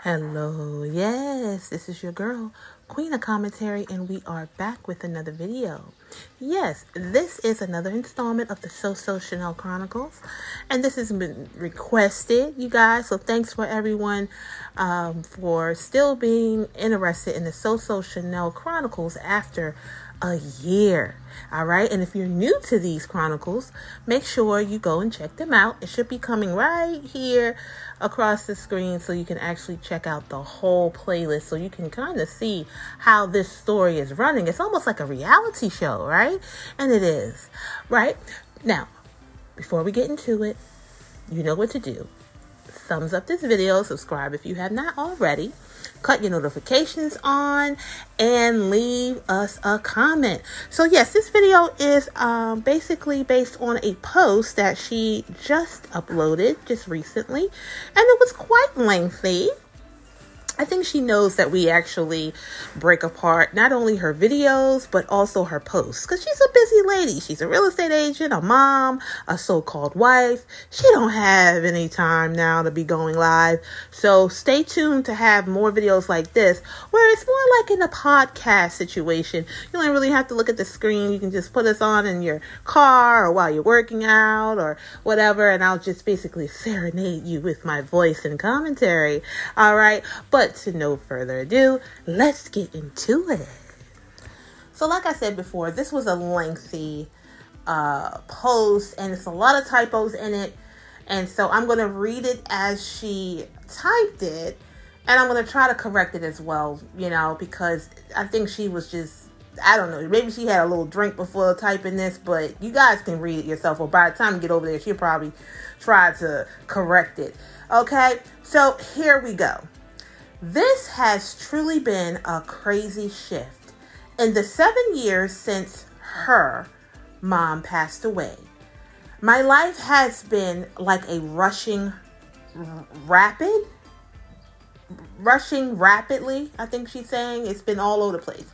Hello, yes, this is your girl, Queen of Commentary, and we are back with another video. Yes, this is another installment of the Soso Shanel Chronicles, and this has been requested, you guys, so thanks for everyone for still being interested in the Soso Shanel Chronicles after a year. All right, and if you're new to these chronicles, make sure you go and check them out. It should be coming right here across the screen so you can actually check out the whole playlist so you can kind of see how this story is running. It's almost like a reality show, right? And it is, right? Now, before we get into it, you know what to do. Thumbs up this video, subscribe if you have not already, cut your notifications on, and leave us a comment. So yes, this video is basically based on a post that she just uploaded just recently, and it was quite lengthy. I think she knows that we actually break apart not only her videos, but also her posts. Because she's a busy lady. She's a real estate agent, a mom, a so-called wife. She don't have any time now to be going live. So stay tuned to have more videos like this, where it's more like in a podcast situation. You don't really have to look at the screen. You can just put us on in your car or while you're working out or whatever. And I'll just basically serenade you with my voice and commentary. All right. But to no further ado, let's get into it. So like I said before, this was a lengthy post, and it's a lot of typos in it. And so I'm going to read it as she typed it, and I'm going to try to correct it as well, you know, because I think she was just, I don't know, maybe she had a little drink before typing this, but you guys can read it yourself, or by the time you get over there, she'll probably try to correct it. Okay, so here we go. This has truly been a crazy shift. In the 7 years since her mom passed away, my life has been like a rushing rapidly, I think she's saying. It's been all over the place.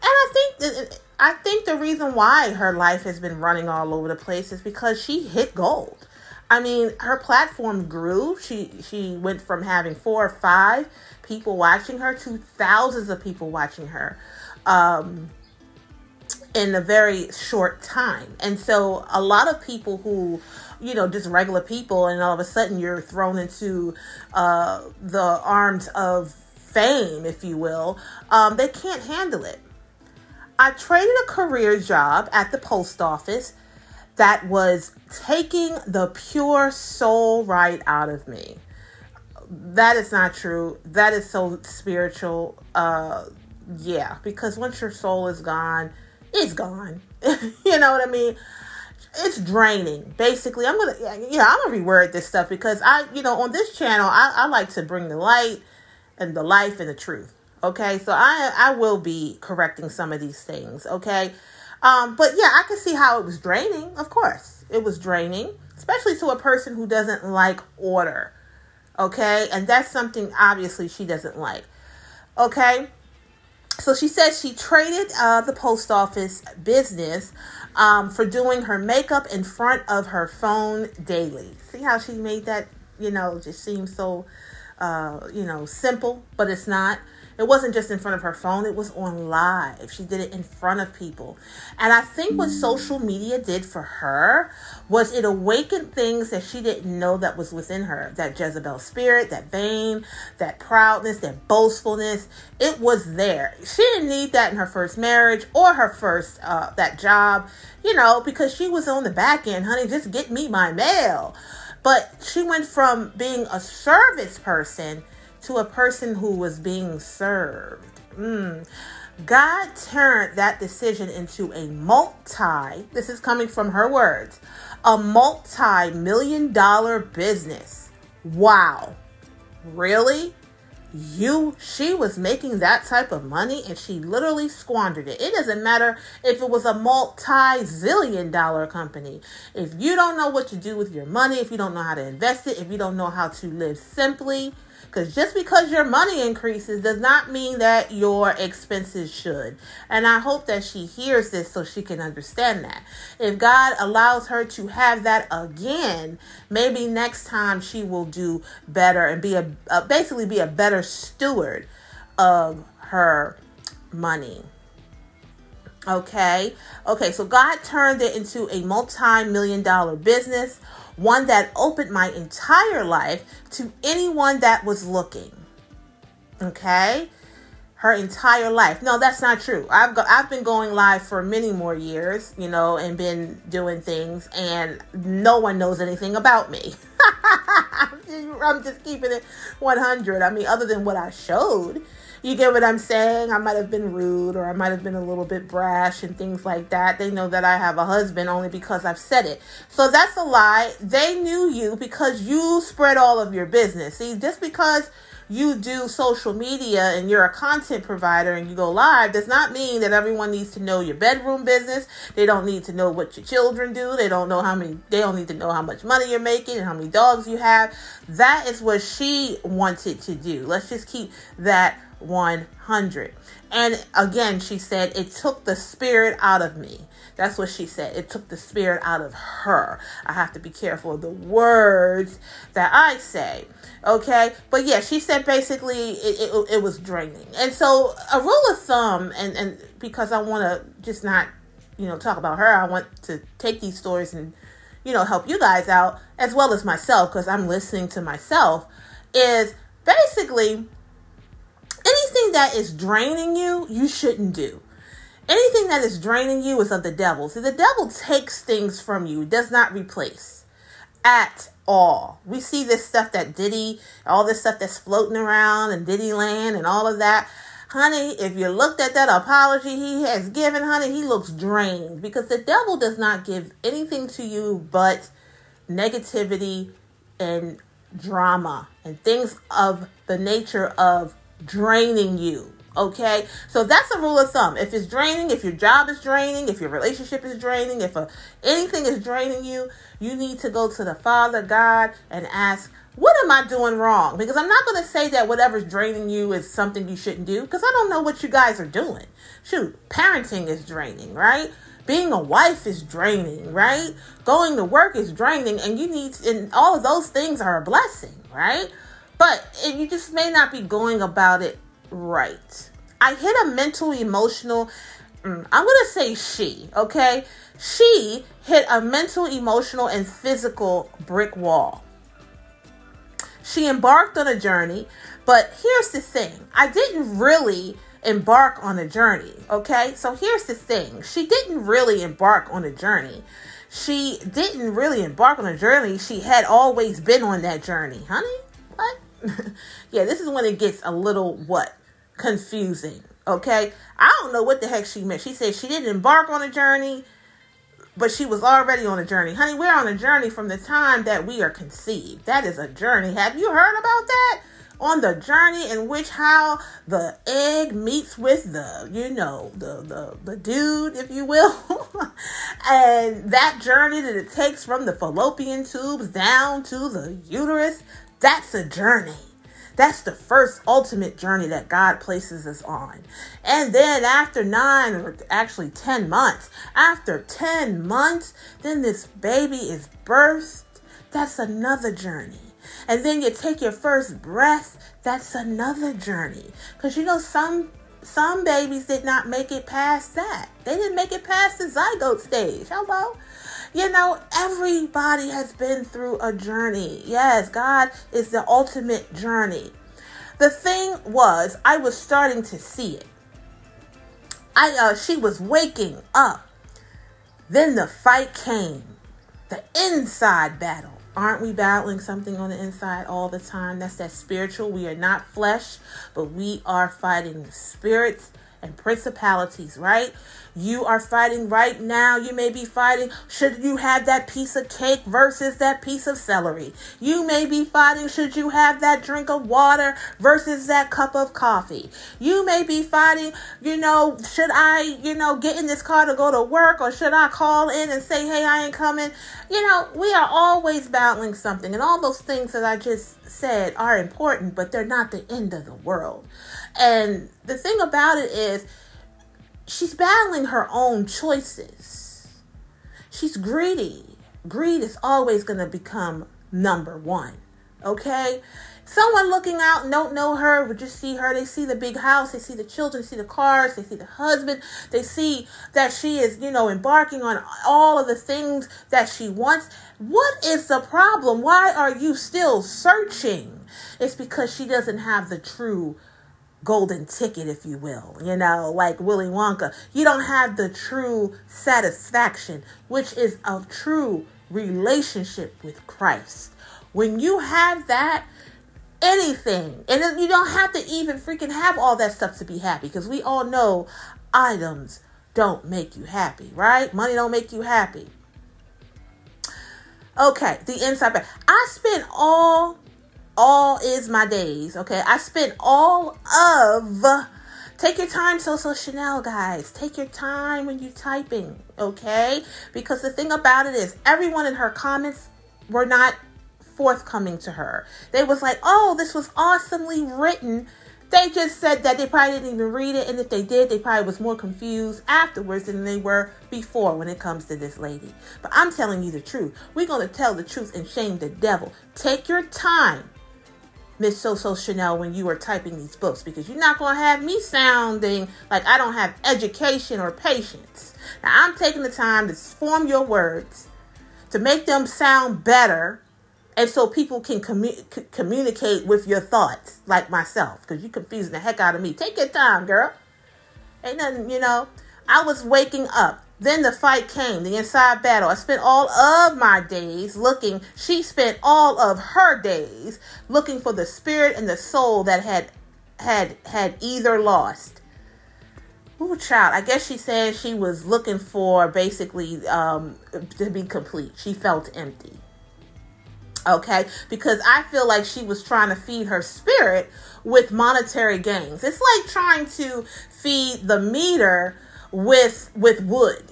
And I think the reason why her life has been running all over the place is because she hit gold. I mean, her platform grew. She went from having 4 or 5 people watching her to thousands of people watching her in a very short time. And so a lot of people who, you know, just regular people, and all of a sudden you're thrown into the arms of fame, if you will, they can't handle it. I traded a career job at the post office that was taking the pure soul right out of me. That is not true. That is so spiritual. Yeah, because once your soul is gone, it's gone. You know what I mean? It's draining. Basically, I'm gonna reword this stuff because on this channel, I like to bring the light and the life and the truth. Okay, so I will be correcting some of these things. Okay. But yeah, I can see how it was draining. Of course, it was draining, especially to a person who doesn't like order. Okay. And that's something obviously she doesn't like. Okay. So she said she traded the post office business for doing her makeup in front of her phone daily. See how she made that, just seem so, simple, but it's not. It wasn't just in front of her phone. It was on live. She did it in front of people. And I think what social media did for her was it awakened things that she didn't know that was within her. That Jezebel spirit, that vain, that proudness, that boastfulness. It was there. She didn't need that in her first marriage or her first, that job, because she was on the back end, honey, just get me my mail. But she went from being a service person to a person who was being served. God turned that decision into this is coming from her words, a multi-million-dollar business. Wow. Really? She was making that type of money and she literally squandered it. It doesn't matter if it was a multi-zillion-dollar company. If you don't know what to do with your money, if you don't know how to invest it, if you don't know how to live simply, Because just because your money increases does not mean that your expenses should. And I hope that she hears this so she can understand that. If God allows her to have that again, maybe next time she will do better and be basically be a better steward of her money. Okay, so God turned it into a multi-million-dollar business, one that opened my entire life to anyone that was looking. Okay, her entire life. No, that's not true. I've been going live for many more years, and been doing things, and no one knows anything about me. I'm just keeping it 100. I mean, other than what I showed. You get what I'm saying? I might have been rude, or I might have been a little bit brash and things like that. They know that I have a husband only because I've said it. So that's a lie. They knew you because you spread all of your business. See, just because you do social media and you're a content provider and you go live does not mean that everyone needs to know your bedroom business. They don't need to know what your children do. They don't need to know how much money you're making and how many dogs you have. That is what she wanted to do. Let's just keep that 100. And again, she said, it took the spirit out of me. That's what she said. It took the spirit out of her. I have to be careful of the words that I say. Okay. But yeah, she said basically it was draining. And so a rule of thumb, and because I want to just not, talk about her, I want to take these stories and, help you guys out as well as myself, because I'm listening to myself, is basically anything that is draining you, you shouldn't do. Anything that is draining you is of the devil. See, the devil takes things from you, does not replace at all. We see this stuff that Diddy, all this stuff that's floating around and Diddy land and all of that. Honey, if you looked at that apology he has given, honey, he looks drained, because the devil does not give anything to you but negativity and drama and things of the nature of draining you. Okay, so that's a rule of thumb. If it's draining, if your job is draining, if your relationship is draining, if anything is draining you, you need to go to the Father God and ask, what am I doing wrong? Because I'm not going to say that whatever's draining you is something you shouldn't do, because I don't know what you guys are doing. Shoot, parenting is draining, right? Being a wife is draining, right? Going to work is draining, and all of those things are a blessing, right? But you just may not be going about it right. I hit a mental, emotional, I'm going to say she, okay? She hit a mental, emotional, and physical brick wall. She embarked on a journey, but here's the thing. I didn't really embark on a journey, okay? So here's the thing. She didn't really embark on a journey. She didn't really embark on a journey. She had always been on that journey. Honey, what? Yeah, this is when it gets a little, confusing, okay? I don't know what the heck she meant. She said she didn't embark on a journey, but she was already on a journey. Honey, we're on a journey from the time that we are conceived. That is a journey. Have you heard about that? On the journey in which how the egg meets with the dude, if you will. And that journey that it takes from the fallopian tubes down to the uterus, that's a journey. That's the first ultimate journey that God places us on. And then after 9 or actually 10 months, after 10 months, then this baby is birthed. That's another journey. And then you take your first breath. That's another journey. Because some babies did not make it past that. They didn't make it past the zygote stage. Hello? Everybody has been through a journey. Yes, God is the ultimate journey. The thing was, I was starting to see it. She was waking up. Then the fight came. The inside battle. Aren't we battling something on the inside all the time? That's that spiritual. We are not flesh, but we are fighting the spirits and principalities, right? You are fighting right now. You may be fighting, should you have that piece of cake versus that piece of celery? You may be fighting, should you have that drink of water versus that cup of coffee? You may be fighting, should I, get in this car to go to work, or should I call in and say, hey, I ain't coming? We are always battling something, and all those things that I just said are important, but they're not the end of the world. And the thing about it is, she's battling her own choices. She's greedy. Greed is always going to become number one. Okay? Someone looking out and don't know her would just see her. They see the big house. They see the children. They see the cars. They see the husband. They see that she is, embarking on all of the things that she wants. What is the problem? Why are you still searching? It's because she doesn't have the true golden ticket, if you will, like Willy Wonka. You don't have the true satisfaction, which is a true relationship with Christ. When you have that, anything, and you don't have to even freaking have all that stuff to be happy, because we all know items don't make you happy, right? Money don't make you happy. Okay, the inside back. I spent all is my days, okay? I spent all of, take your time, Soso Shanel, guys. Take your time when you're typing, okay? Because the thing about it is, everyone in her comments were not forthcoming to her. They was like, oh, this was awesomely written. They just said that they probably didn't even read it, and if they did, they probably was more confused afterwards than they were before when it comes to this lady. But I'm telling you the truth. We're going to tell the truth and shame the devil. Take your time, Miss Soso Shanel, when you are typing these books, because you're not going to have me sounding like I don't have education or patience. Now, I'm taking the time to form your words, to make them sound better, and so people can communicate with your thoughts, like myself, because you're confusing the heck out of me. Take your time, girl. Ain't nothing, I was waking up. Then the fight came, the inside battle. I spent all of my days looking. She spent all of her days looking for the spirit and the soul that had either lost. Ooh, child. I guess she said she was looking for basically to be complete. She felt empty. Okay, because I feel like she was trying to feed her spirit with monetary gains. It's like trying to feed the meter with wood.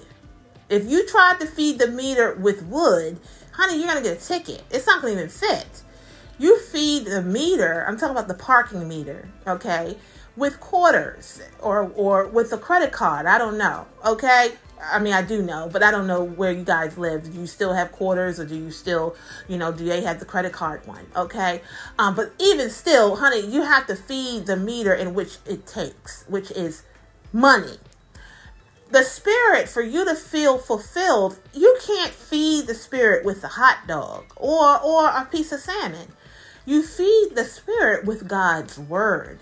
If you tried to feed the meter with wood, honey, you're going to get a ticket. It's not going to even fit. You feed the meter, I'm talking about the parking meter, okay, with quarters or with a credit card. I don't know, okay? I mean, I do know, but I don't know where you guys live. Do you still have quarters, or do you still, do they have the credit card one? Okay. But even still, honey, you have to feed the meter in which it takes, which is money. The spirit, for you to feel fulfilled, you can't feed the spirit with a hot dog or a piece of salmon. You feed the spirit with God's word.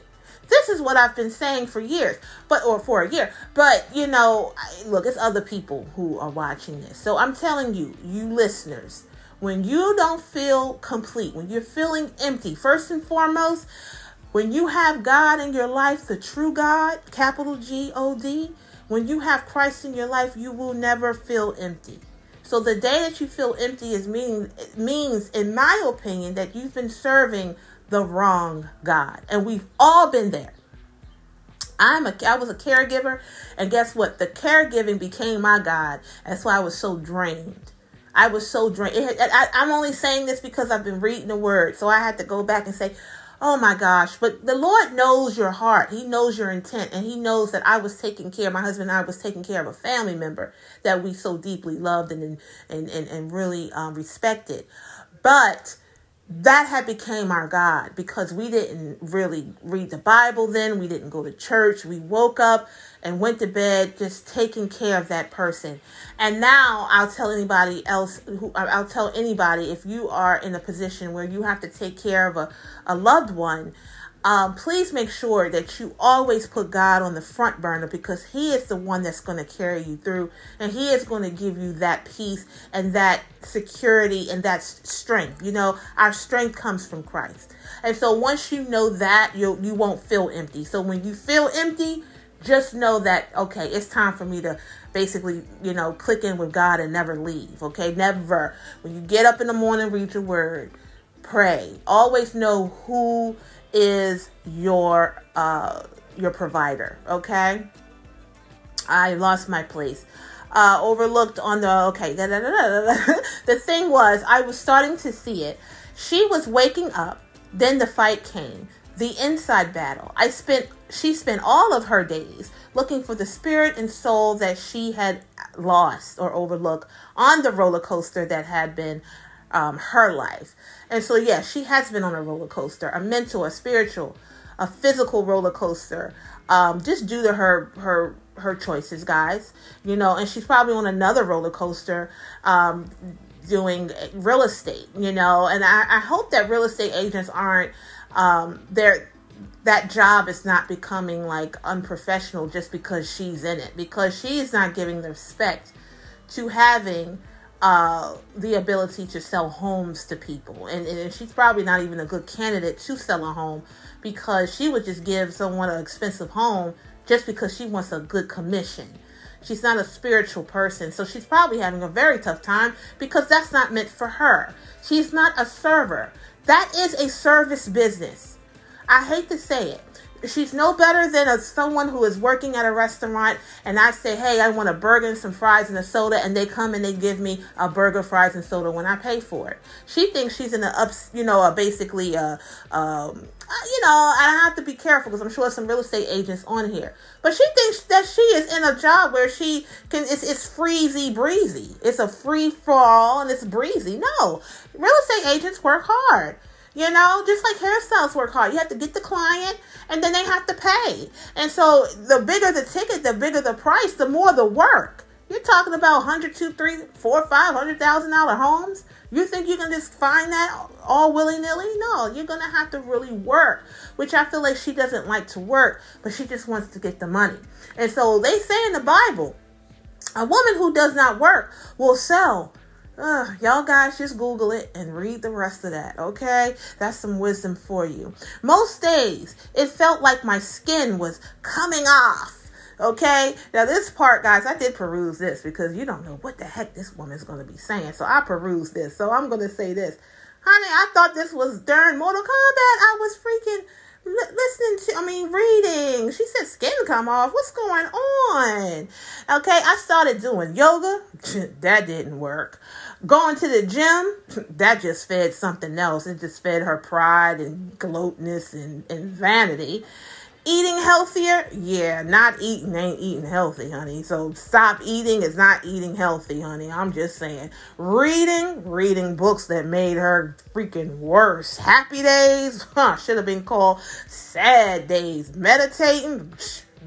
This is what I've been saying for years, or for a year. But, look, it's other people who are watching this. So I'm telling you, you listeners, when you don't feel complete, when you're feeling empty, first and foremost, when you have God in your life, the true God, capital G-O-D, when you have Christ in your life, you will never feel empty. So the day that you feel empty means, in my opinion, that you've been serving the wrong God. And we've all been there. I was a caregiver, and guess what? The caregiving became my God. That's why I was so drained. I was so drained. I'm only saying this because I've been reading the word. So I had to go back and say, oh my gosh. But the Lord knows your heart. He knows your intent. And he knows that I was taking care, my husband and I was taking care of a family member that we so deeply loved and really respected. But that had became our God, because we didn't really read the Bible then. We didn't go to church. We woke up and went to bed just taking care of that person. And now I'll tell anybody else, if you are in a position where you have to take care of a loved one, please make sure that you always put God on the front burner, because he is the one that's going to carry you through, and he is going to give you that peace and that security and that strength. Our strength comes from Christ. And so once you know that, you won't feel empty. So when you feel empty, just know that, okay, it's time for me to basically, click in with God and never leave. Okay, never. When you get up in the morning, read your word, pray. Always know who is your provider. Okay, I lost my place. Overlooked on the the thing was, I was starting to see it. She was waking up Then the fight came, the inside battle. She spent all of her days looking for the spirit and soul that she had lost or overlooked on the roller coaster that had been her life. And so, yeah, she has been on a roller coaster, a mental, a spiritual, a physical roller coaster, just due to her choices, guys. You know, and she's probably on another roller coaster, doing real estate, you know, and I hope that real estate agents aren't, that job is not becoming like unprofessional just because she's in it, because she's not giving the respect to having the ability to sell homes to people. And she's probably not even a good candidate to sell a home, because she would just give someone an expensive home just because she wants a good commission. She's not a spiritual person, so she's probably having a very tough time because that's not meant for her. She's not a server. That is a service business. I hate to say it. She's no better than someone who is working at a restaurant, and I say, hey, I want a burger and some fries and a soda, and they come and they give me a burger, fries, and soda when I pay for it. She thinks she's in I have to be careful because I'm sure some real estate agents on here, but she thinks that she is in a job where she can, it's freezy breezy. It's a free for all and it's breezy. No, real estate agents work hard. You know, just like hairstylists work hard. You have to get the client and then they have to pay. And so the bigger the ticket, the bigger the price, the more the work. You're talking about $100,000, $200,000, $400,000, $500,000 homes. You think you can just find that all willy-nilly? No, you're going to have to really work, which I feel like she doesn't like to work, but she just wants to get the money. And so they say in the Bible, a woman who does not work will sell. Y'all guys just Google it and read the rest of that, okay? That's some wisdom for you. Most days, it felt like my skin was coming off, okay? Now, this part, guys, I did peruse this because you don't know what the heck this woman's going to be saying. So I perused this. So I'm going to say this. Honey, I thought this was during Mortal Kombat. I was freaking reading. She said skin come off. What's going on? Okay, I started doing yoga. That didn't work. Going to the gym, that just fed something else. It just fed her pride and gloatness and vanity. Eating healthier? Yeah, not eating ain't eating healthy, honey. So stop eating is not eating healthy, honey. I'm just saying. Reading books that made her freaking worse. Happy days? Should have been called sad days. Meditating?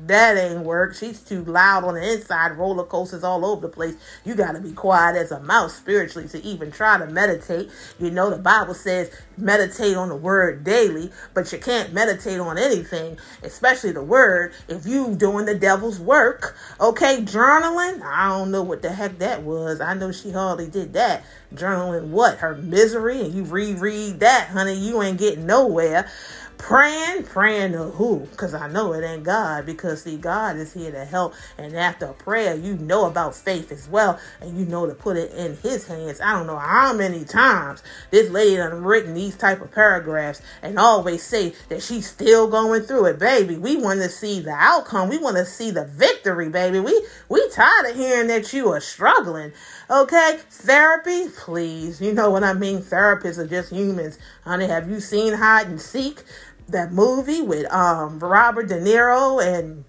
That ain't work. She's too loud on the inside. Roller coasters all over the place. You got to be quiet as a mouse spiritually to even try to meditate. You know, the Bible says meditate on the word daily, but you can't meditate on anything, especially the word, if you doing the devil's work. Okay, journaling? I don't know what the heck that was. I know she hardly did that. Journaling what? Her misery? And you reread that, honey. You ain't getting nowhere. Praying to who? Because I know it ain't God, because see, God is here to help, and after a prayer, you know about faith as well, and you know to put it in his hands. I don't know how many times this lady done written these type of paragraphs and always say that she's still going through it. Baby, we want to see the outcome. We want to see the victory, baby. We tired of hearing that you are struggling. Okay, therapy, please. You know what I mean? Therapists are just humans. Honey, have you seen Hide and Seek? That movie with Robert De Niro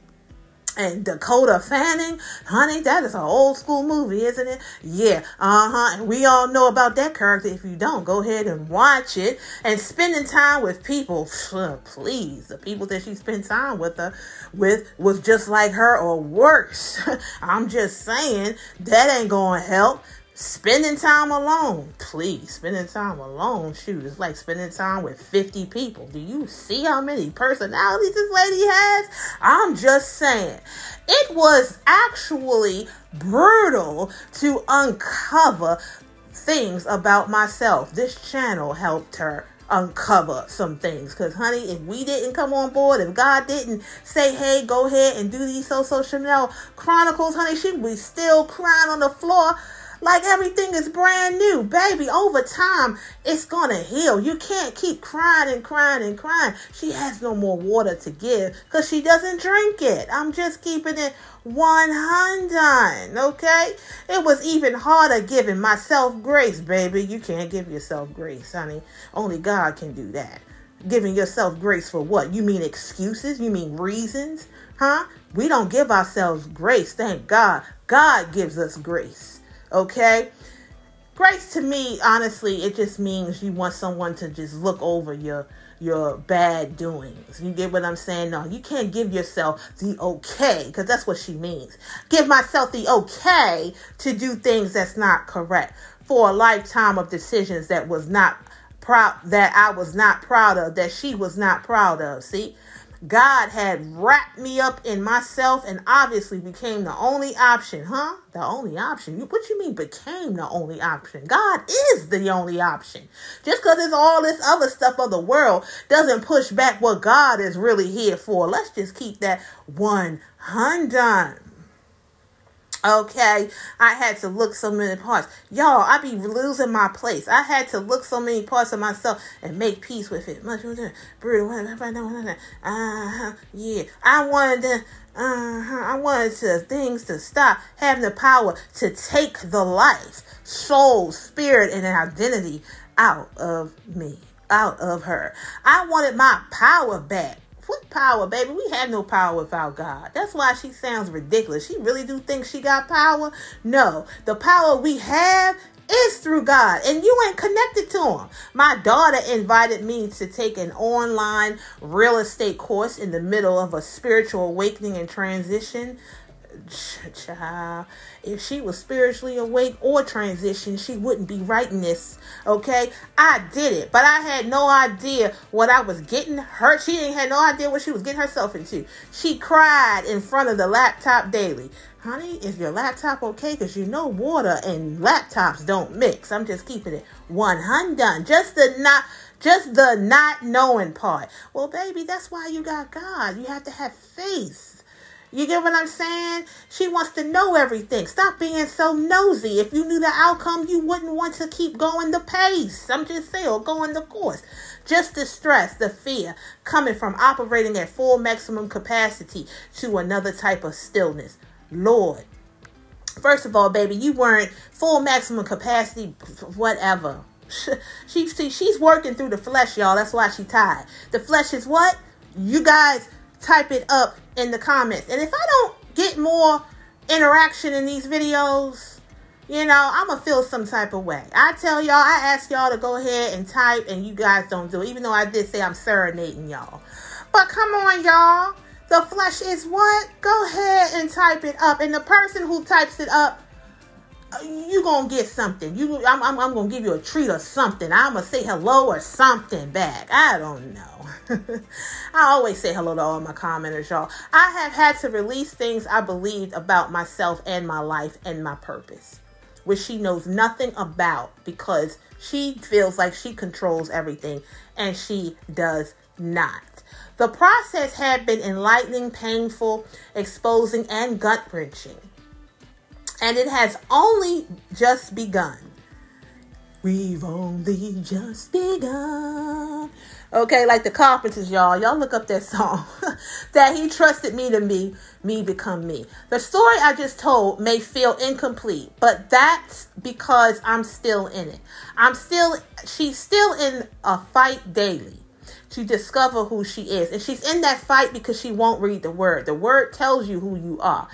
and Dakota Fanning? Honey, that is an old school movie, isn't it? Yeah, and we all know about that character. If you don't, go ahead and watch it. And spending time with people, please, the people that she spent time with was just like her or worse. I'm just saying, that ain't gonna help. Spending time alone, please. Spending time alone, shoot, it's like spending time with 50 people. Do you see how many personalities this lady has? I'm just saying. It was actually brutal to uncover things about myself. This channel helped her uncover some things. Because, honey, if we didn't come on board, if God didn't say, hey, go ahead and do these Soso Shanel chronicles, honey, she'd be still crying on the floor like everything is brand new. Baby, over time, it's going to heal. You can't keep crying and crying and crying. She has no more water to give because she doesn't drink it. I'm just keeping it 100, okay? It was even harder giving myself grace, baby. You can't give yourself grace, honey. Only God can do that. Giving yourself grace for what? You mean excuses? You mean reasons? Huh? We don't give ourselves grace. Thank God. God gives us grace. Okay? Grace to me, honestly, it just means you want someone to just look over your bad doings. You get what I'm saying? No, you can't give yourself the okay, because that's what she means. Give myself the okay to do things that's not correct for a lifetime of decisions that was not proud, that I was not proud of, that she was not proud of. See, God had wrapped me up in myself and obviously became the only option. Huh? The only option? What you mean became the only option? God is the only option. Just because it's all this other stuff of the world doesn't push back what God is really here for. Let's just keep that 100. Okay, I had to look so many parts. Y'all, I be losing my place. I had to look so many parts of myself and make peace with it. Yeah, I wanted things to stop having the power to take the life, soul, spirit, and identity out of me, out of her. I wanted my power back. What power, baby? We have no power without God. That's why she sounds ridiculous. She really do think she got power? No. The power we have is through God, and you ain't connected to him. My daughter invited me to take an online real estate course in the middle of a spiritual awakening and transition. Child, if she was spiritually awake or transitioned, she wouldn't be writing this. Okay, I did it, but I had no idea what I was getting her. She didn't have no idea what she was getting herself into. She cried in front of the laptop daily. Honey, is your laptop okay? Because you know water and laptops don't mix. I'm just keeping it 100. Just the not knowing part. Well, baby, that's why you got God. You have to have faith. You get what I'm saying? She wants to know everything. Stop being so nosy. If you knew the outcome, you wouldn't want to keep going the pace. I'm just saying, or going the course. Just the stress, the fear coming from operating at full maximum capacity to another type of stillness. Lord, first of all, baby, you weren't full maximum capacity, whatever. She's working through the flesh, y'all. That's why she tired. The flesh is what? You guys type it up in the comments. And if I don't get more interaction in these videos, you know, I'm going to feel some type of way. I tell y'all, I ask y'all to go ahead and type, and you guys don't do it, even though I did say I'm serenading y'all. But come on, y'all. The flesh is what? Go ahead and type it up. And the person who types it up, you gonna get something. I'm gonna give you a treat or something. I'm gonna say hello or something back. I don't know. I always say hello to all my commenters, y'all. I have had to release things I believed about myself and my life and my purpose, which she knows nothing about because she feels like she controls everything, and she does not. The process had been enlightening, painful, exposing, and gut-wrenching. And it has only just begun. We've only just begun. Okay, like the Carpenters, y'all. Y'all look up that song. That he trusted me to me become me. The story I just told may feel incomplete, but that's because I'm still in it. She's still in a fight daily to discover who she is. And she's in that fight because she won't read the word. The word tells you who you are.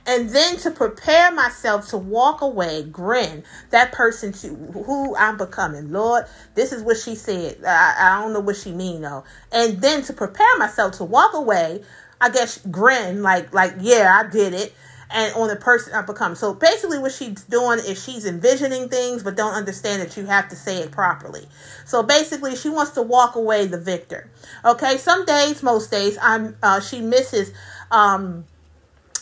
And then to prepare myself to walk away, grin, that person to who I'm becoming. Lord, this is what she said. I don't know what she mean though. And then to prepare myself to walk away, I guess grin like, yeah, I did it. And on the person I become. So basically what she's doing is she's envisioning things, but don't understand that you have to say it properly. So basically she wants to walk away the victor. Okay. Some days, most days, she misses,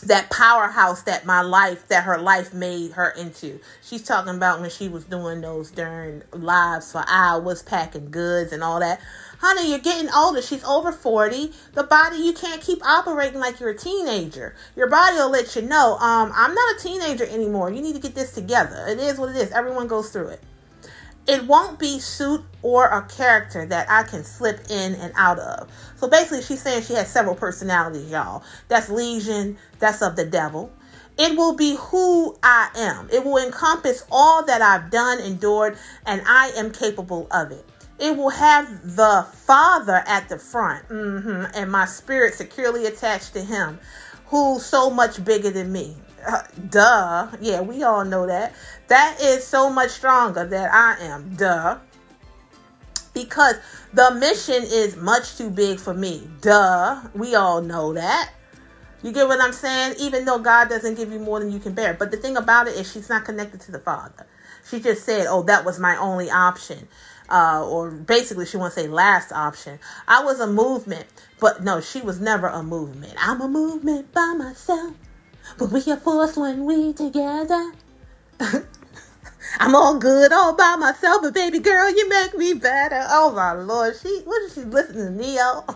that powerhouse that her life made her into. She's talking about when she was doing those during lives for hours, packing goods and all that. Honey, you're getting older. She's over 40. The body, you can't keep operating like you're a teenager. Your body will let you know, I'm not a teenager anymore. You need to get this together. It is what it is. Everyone goes through it. It won't be suit or a character that I can slip in and out of. So basically she's saying she has several personalities, y'all. That's legion. That's of the devil. It will be who I am. It will encompass all that I've done, endured, and I am capable of it. it will have the Father at the front, and my spirit securely attached to him, who's so much bigger than me. Duh. Yeah, we all know that. That is so much stronger than I am. Duh. Because the mission is much too big for me. Duh. We all know that. You get what I'm saying? Even though God doesn't give you more than you can bear. But the thing about it is she's not connected to the Father. She just said, oh, that was my only option. Or basically she wants to say last option. I was a movement. But no, she was never a movement. I'm a movement by myself. But we a force when we together. I'm all good all by myself. But baby girl, you make me better. Oh my Lord. What is she listening to Neo?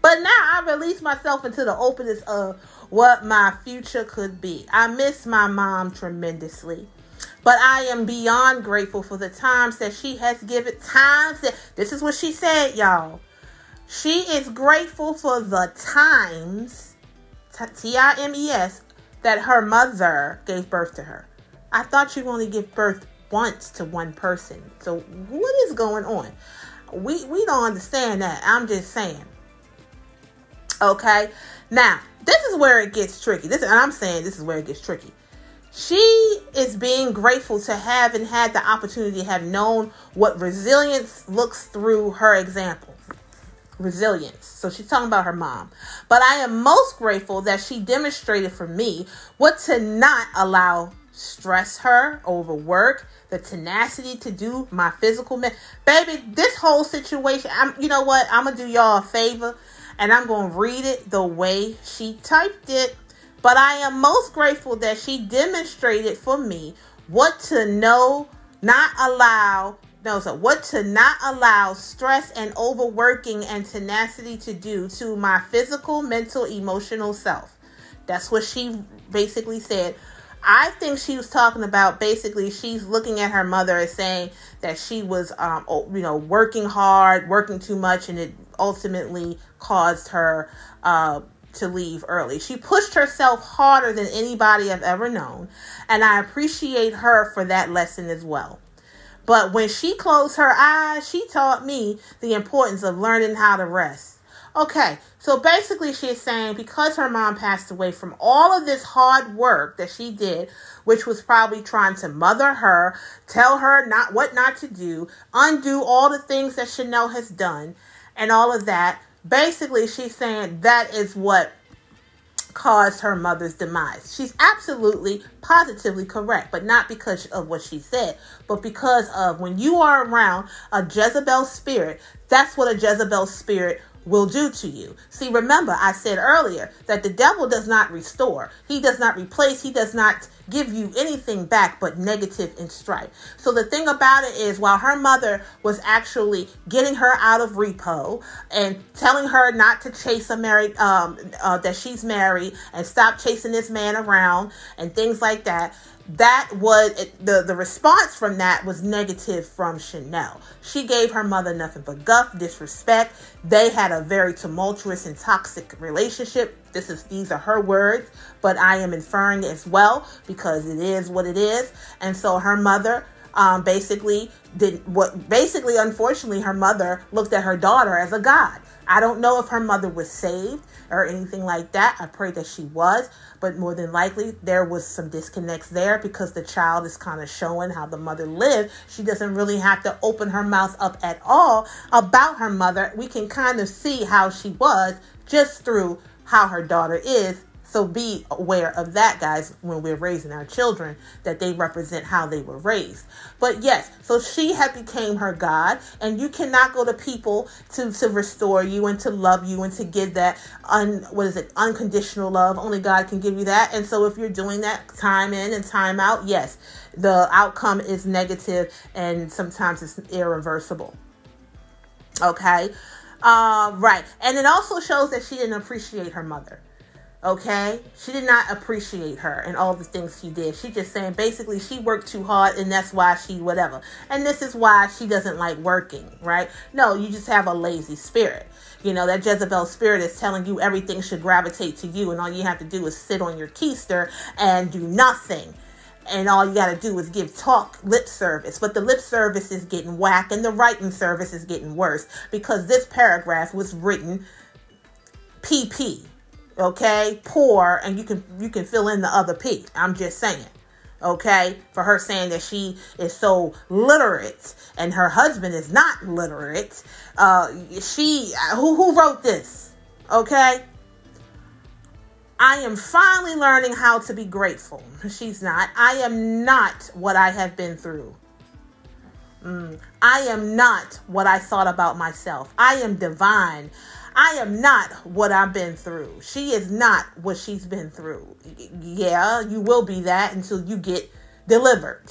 But now I release myself into the openness of what my future could be. I miss my mom tremendously. But I am beyond grateful for the times that she has given. This is what she said, y'all. She is grateful for the times, Times, that her mother gave birth to her. I thought you only give birth once to one person. So what is going on? We don't understand that. I'm just saying. Okay, now this is where it gets tricky. This is where it gets tricky. She is being grateful to have and had the opportunity to have known what resilience looks through her example. Resilience. So she's talking about her mom. But I am most grateful that she demonstrated for me what to not allow stress her, overwork, the tenacity to do my physical. Baby, this whole situation, you know what? I'm going to do y'all a favor. And I'm going to read it the way she typed it. But I am most grateful that she demonstrated for me what to not allow stress and overworking and tenacity to do to my physical, mental, emotional self. That's what she basically said. I think she was talking about basically she's looking at her mother as saying that she was, working hard, working too much, and it ultimately caused her to leave early. She pushed herself harder than anybody I've ever known, and I appreciate her for that lesson as well. But when she closed her eyes, she taught me the importance of learning how to rest. Okay, so basically she's saying because her mom passed away from all of this hard work that she did, which was probably trying to mother her, tell her what not to do, undo all the things that Shanel has done, and all of that, basically she's saying that is what caused her mother's demise. She's absolutely, positively correct, but not because of what she said, but because of when you are around a Jezebel spirit, that's what a Jezebel spirit will do to you. See, remember, I said earlier that the devil does not restore. He does not replace. He does not give you anything back but negative and strife. So the thing about it is, while her mother was actually getting her out of repo and telling her not to chase that she's married and stop chasing this man around and things like that, that was the response from that was negative from Shanel. She gave her mother nothing but guff, disrespect. They had a very tumultuous and toxic relationship. These are her words, but I am inferring as well because it is what it is. And so her mother unfortunately, her mother looked at her daughter as a god. I don't know if her mother was saved or anything like that. I pray that she was, but more than likely there was some disconnects there because the child is kind of showing how the mother lived. She doesn't really have to open her mouth up at all about her mother. We can kind of see how she was just through how her daughter is. So be aware of that, guys, when we're raising our children, that they represent how they were raised. But yes, so she had became her God, and you cannot go to people to restore you and to love you and to give that unconditional love. Only God can give you that. And so if you're doing that time in and time out, yes, the outcome is negative and sometimes it's irreversible. Okay. Right. And it also shows that she didn't appreciate her mother. Okay, she did not appreciate her and all the things she did. She just saying basically she worked too hard and that's why she whatever. And this is why she doesn't like working, right? No, you just have a lazy spirit. You know, that Jezebel spirit is telling you everything should gravitate to you and all you have to do is sit on your keister and do nothing. And all you got to do is give talk lip service. But the lip service is getting whack and the writing service is getting worse because this paragraph was written PP. Okay? Poor, and you can fill in the other P. I'm just saying. Okay? For her saying that she is so literate and her husband is not literate. Who wrote this? Okay? I am finally learning how to be grateful. She's not. I am not what I have been through. I am not what I thought about myself. I am divine. I am not what I've been through. She is not what she's been through. Yeah, you will be that until you get delivered.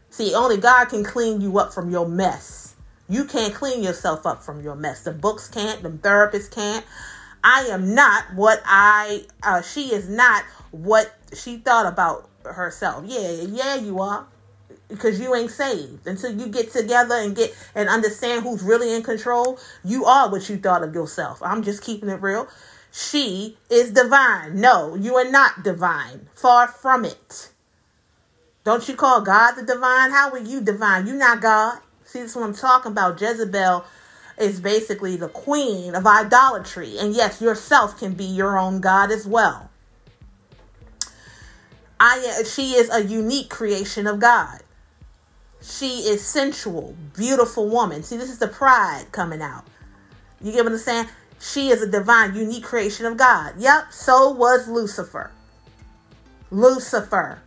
See, only God can clean you up from your mess. You can't clean yourself up from your mess. The books can't. The therapists can't. I am not what she is not what she thought about herself. Yeah, you are. Because you ain't saved. Until you get together and understand who's really in control, you are what you thought of yourself. I'm just keeping it real. She is divine. No, you are not divine. Far from it. Don't you call God the divine? How are you divine? You're not God. See, this is what I'm talking about. Jezebel is basically the queen of idolatry. And yes, yourself can be your own God as well. She is a unique creation of God. She is sensual, beautiful woman. See, this is the pride coming out. You get what I'm saying? She is a divine, unique creation of God. Yep, so was Lucifer. Lucifer.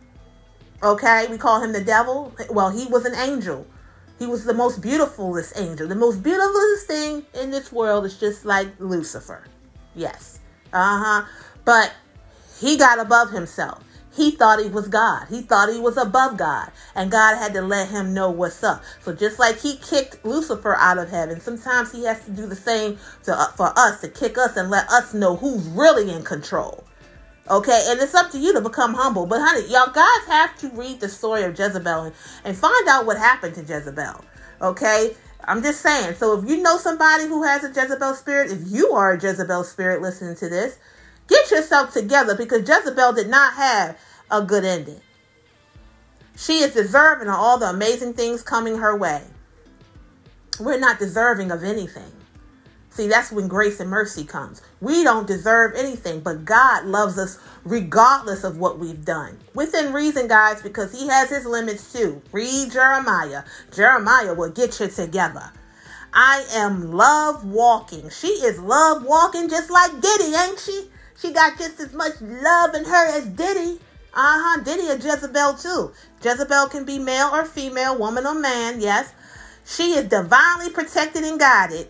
Okay, we call him the devil. Well, he was an angel. He was the most beautifulest angel. The most beautifulest thing in this world is just like Lucifer. Yes. But he got above himself. He thought he was God. He thought he was above God. And God had to let him know what's up. So just like he kicked Lucifer out of heaven, sometimes he has to do the same for us, to kick us and let us know who's really in control. Okay, and it's up to you to become humble. But honey, y'all guys have to read the story of Jezebel and find out what happened to Jezebel. Okay, I'm just saying. So if you know somebody who has a Jezebel spirit, if you are a Jezebel spirit listening to this, get yourself together, because Jezebel did not have a good ending. She is deserving of all the amazing things coming her way. We're not deserving of anything. See, that's when grace and mercy comes. We don't deserve anything, but God loves us regardless of what we've done. Within reason, guys, because he has his limits too. Read Jeremiah. Jeremiah will get you together. I am love walking. She is love walking just like Diddy, ain't she? She got just as much love in her as Diddy. Diddy a Jezebel too. Jezebel can be male or female, woman or man, yes. She is divinely protected and guided.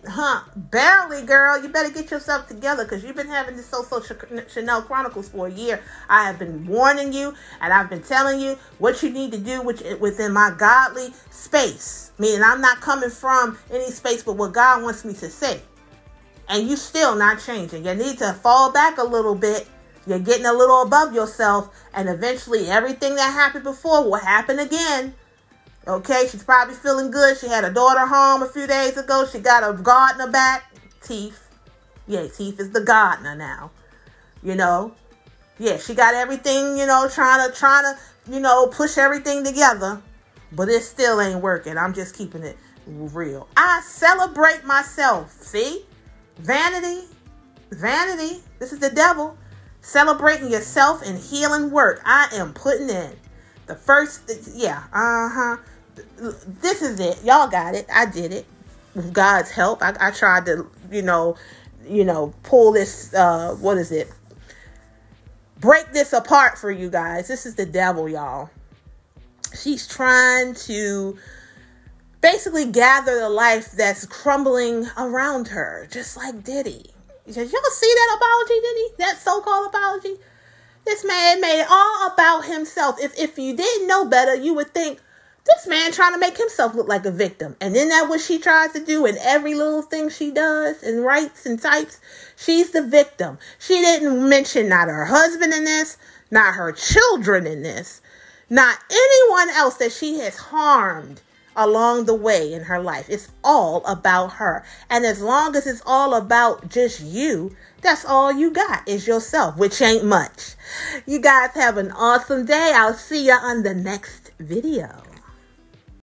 Barely, girl. You better get yourself together, because you've been having this Soso Shanel Chronicles for a year. I have been warning you, and I've been telling you what you need to do within my godly space. Meaning I'm not coming from any space but what God wants me to say. And you still not changing. You need to fall back a little bit. You're getting a little above yourself, and eventually everything that happened before will happen again. Okay, she's probably feeling good. She had a daughter home a few days ago. She got a gardener back. Teeth. Yeah, Teeth is the gardener now. You know. Yeah, she got everything, trying to, push everything together. But it still ain't working. I'm just keeping it real. I celebrate myself. See? Vanity. Vanity. This is the devil. Celebrating yourself and healing work. I am putting in. The first, This is it. Y'all got it. I did it. With God's help. I tried to, pull this, break this apart for you guys. This is the devil, y'all. She's trying to basically gather the life that's crumbling around her, just like Diddy. Did y'all see that apology, Diddy? That so-called apology? This man made it all about himself. If you didn't know better, you would think, this man trying to make himself look like a victim. And then that's what she tries to do in every little thing she does and writes and types. She's the victim. She didn't mention not her husband in this, not her children in this, not anyone else that she has harmed. along the way in her life. It's all about her. And as long as it's all about just you, that's all you got is yourself, which ain't much. You guys have an awesome day. I'll see you on the next video.